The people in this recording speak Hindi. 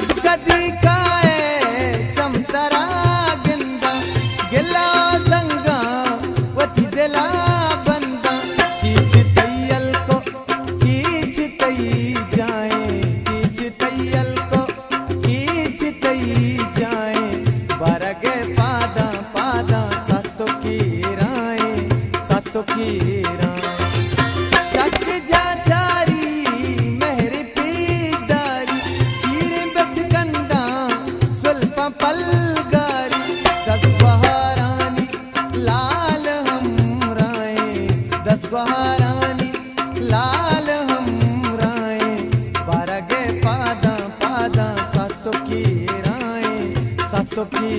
गदगदी काए समतरा गिंदा गिला संगा वती दिला बंदा कीच तैयल को कीच तई जाए कीच तैयल को कीच तई जाए बरगे पादा पादा सतो की राय सतो की राय चक जा चारी मेहरी पीदारी शीर बच कंदा सुल्फा पलगारी दस बहारानी लाल हम राय दस बहारानी लाल हम राय बरगे पादा पादा सतो की राय सतो की